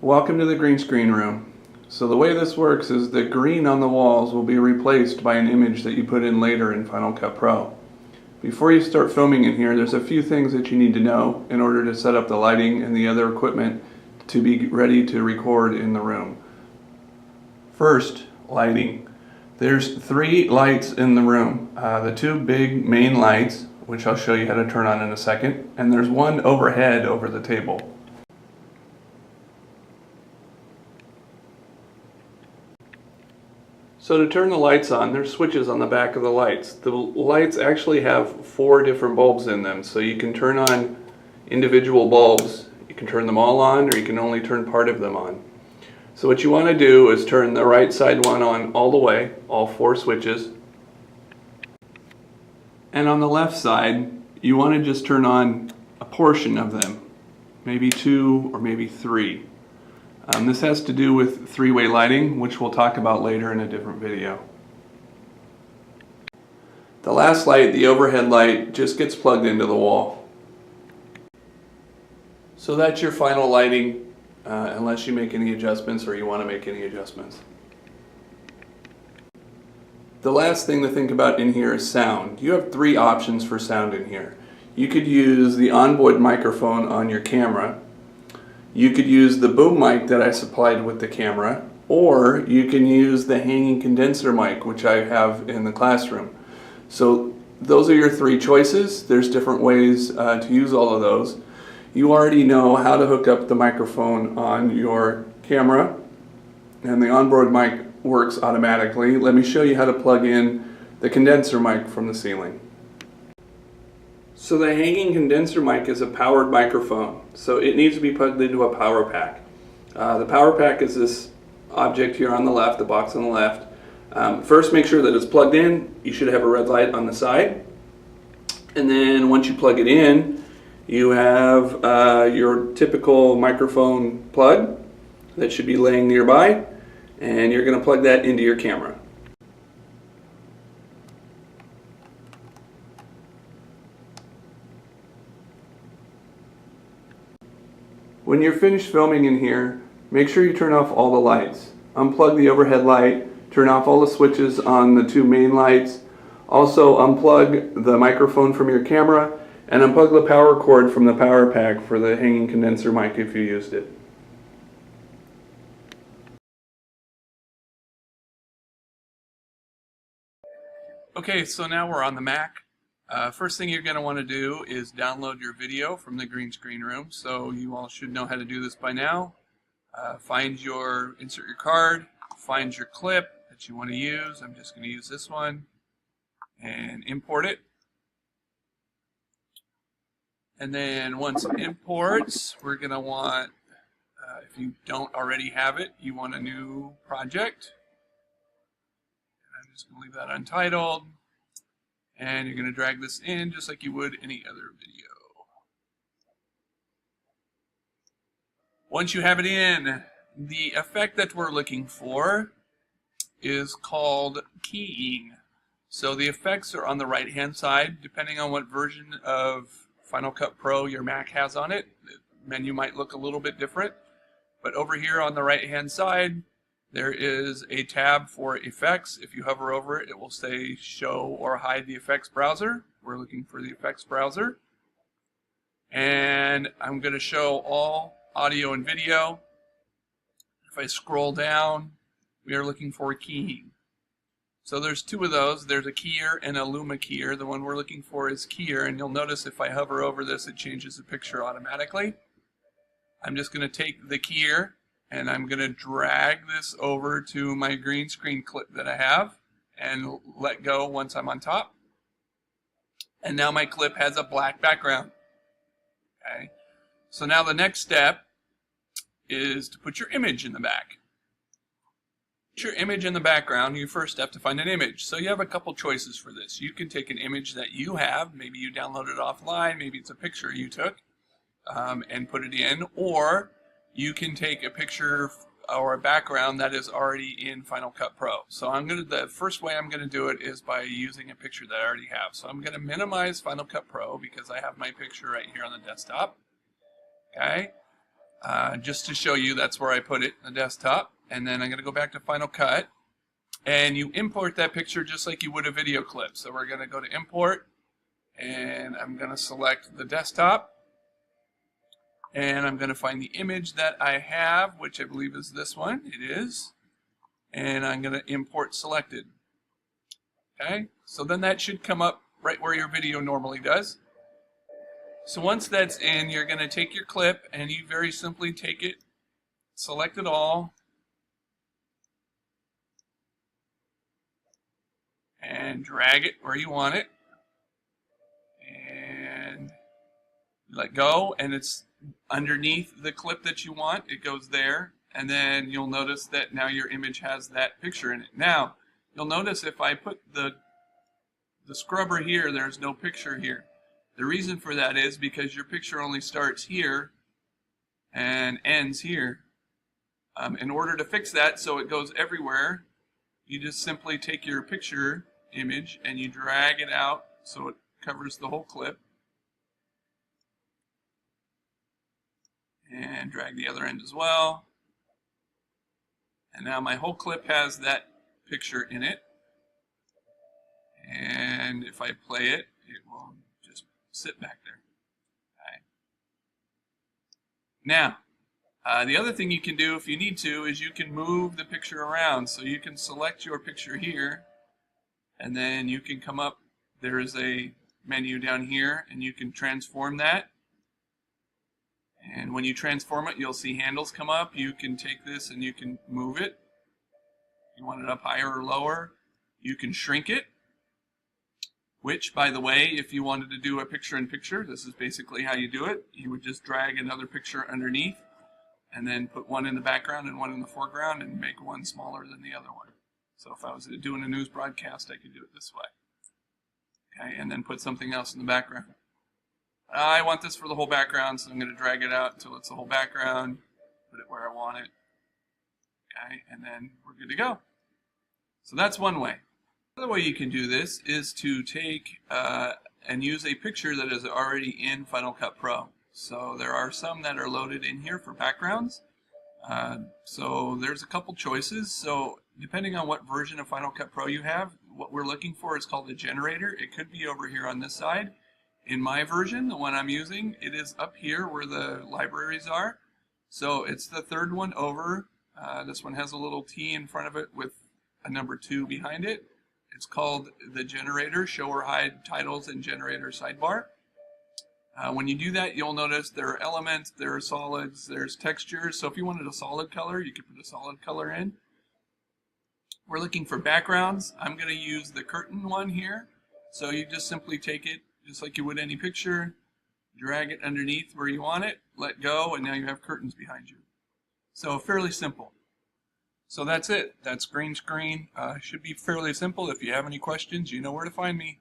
Welcome to the green screen room. So the way this works is the green on the walls will be replaced by an image that you put in later in Final Cut Pro. Before you start filming in here, there's a few things that you need to know in order to set up the lighting and the other equipment to be ready to record in the room. First, lighting. There's 3 lights in the room. The 2 big main lights, which I'll show you how to turn on in a second, and there's one overhead over the table. So to turn the lights on, there's switches on the back of the lights. The lights actually have 4 different bulbs in them, so you can turn on individual bulbs. You can turn them all on, or you can only turn part of them on. So what you want to do is turn the right side one on all the way, all 4 switches. And on the left side, you want to just turn on a portion of them, maybe 2 or maybe 3. This has to do with 3-way lighting, which we'll talk about later in a different video. The last light, the overhead light, just gets plugged into the wall. So that's your final lighting, unless you make any adjustments or you want to make any adjustments. The last thing to think about in here is sound. You have 3 options for sound in here. You could use the onboard microphone on your camera. You could use the boom mic that I supplied with the camera, or you can use the hanging condenser mic, which I have in the classroom. So those are your 3 choices. There's different ways to use all of those. You already know how to hook up the microphone on your camera, and the onboard mic works automatically. Let me show you how to plug in the condenser mic from the ceiling. So the hanging condenser mic is a powered microphone, so it needs to be plugged into a power pack. The power pack is this object here on the left, the box on the left. First, make sure that it's plugged in. You should have a red light on the side. And then once you plug it in, you have your typical microphone plug that should be laying nearby, and you're going to plug that into your camera. When you're finished filming in here, make sure you turn off all the lights. Unplug the overhead light, turn off all the switches on the 2 main lights. Also unplug the microphone from your camera, and unplug the power cord from the power pack for the hanging condenser mic if you used it. Okay, so now we're on the Mac. First thing you're going to want to do is download your video from the green screen room. So you all should know how to do this by now. Insert your card, find your clip that you want to use. I'm just going to use this one and import it. And then once it imports, we're going to want, if you don't already have it, you want a new project. And I'm just going to leave that untitled. And you're going to drag this in just like you would any other video. Once you have it in, the effect that we're looking for is called keying. So the effects are on the right hand side. Depending on what version of Final Cut Pro your Mac has on it, the menu might look a little bit different. But over here on the right hand side, there is a tab for effects. If you hover over it, it will say show or hide the effects browser. We're looking for the effects browser. And I'm going to show all audio and video. If I scroll down, we are looking for keying. So there's 2 of those. There's a keyer and a luma keyer. The one we're looking for is keyer, and you'll notice if I hover over this, it changes the picture automatically. I'm just going to take the keyer, and I'm going to drag this over to my green screen clip that I have and let go once I'm on top. And now my clip has a black background. Okay. So now the next step is to put your image in the back. Put your image in the background, you first have to find an image. So you have a couple choices for this. You can take an image that you have, maybe you downloaded it offline, maybe it's a picture you took, and put it in, or you can take a picture or a background that is already in Final Cut Pro. So the first way I'm going to do it is by using a picture that I already have. So I'm going to minimize Final Cut Pro because I have my picture right here on the desktop. Okay. just to show you, that's where I put it, the desktop. And then I'm going to go back to Final Cut. And you import that picture just like you would a video clip. So we're going to go to Import. And I'm going to select the desktop. And I'm going to find the image that I have, which I believe is this one. It is. And I'm going to import selected. Okay, so then that should come up right where your video normally does. So once that's in, you're going to take your clip and you very simply take it, select it all, and drag it where you want it. And let go, and it's underneath the clip that you want. It goes there, and then you'll notice that now your image has that picture in it. Now, you'll notice if I put the scrubber here, there's no picture here. The reason for that is because your picture only starts here and ends here. In order to fix that so it goes everywhere, you just simply take your picture image and you drag it out so it covers the whole clip. And drag the other end as well. And now my whole clip has that picture in it. And if I play it, it will just sit back there. Okay. Now, the other thing you can do if you need to is you can move the picture around. So you can select your picture here, and then you can come up. There is a menu down here, and you can transform that. And when you transform it, you'll see handles come up. You can take this and you can move it. You want it up higher or lower. You can shrink it. Which, by the way, if you wanted to do a picture-in-picture, this is basically how you do it. You would just drag another picture underneath and then put one in the background and one in the foreground and make one smaller than the other one. So if I was doing a news broadcast, I could do it this way. Okay, and then put something else in the background. I want this for the whole background, so I'm going to drag it out until it's the whole background, put it where I want it. Okay, and then we're good to go. So that's one way. Another way you can do this is to take and use a picture that is already in Final Cut Pro. So there are some that are loaded in here for backgrounds. So there's a couple choices. So depending on what version of Final Cut Pro you have, what we're looking for is called a generator. It could be over here on this side. In my version, the one I'm using, it is up here where the libraries are. So it's the third one over. This one has a little T in front of it with a number 2 behind it. It's called the generator, show or hide titles and generator sidebar. When you do that, you'll notice there are elements, there are solids, there's textures. So if you wanted a solid color, you could put a solid color in. We're looking for backgrounds. I'm going to use the curtain one here. So you just simply take it, just like you would any picture, drag it underneath where you want it, let go, and now you have curtains behind you. So fairly simple. So that's it. That's green screen. Should be fairly simple. If you have any questions, you know where to find me.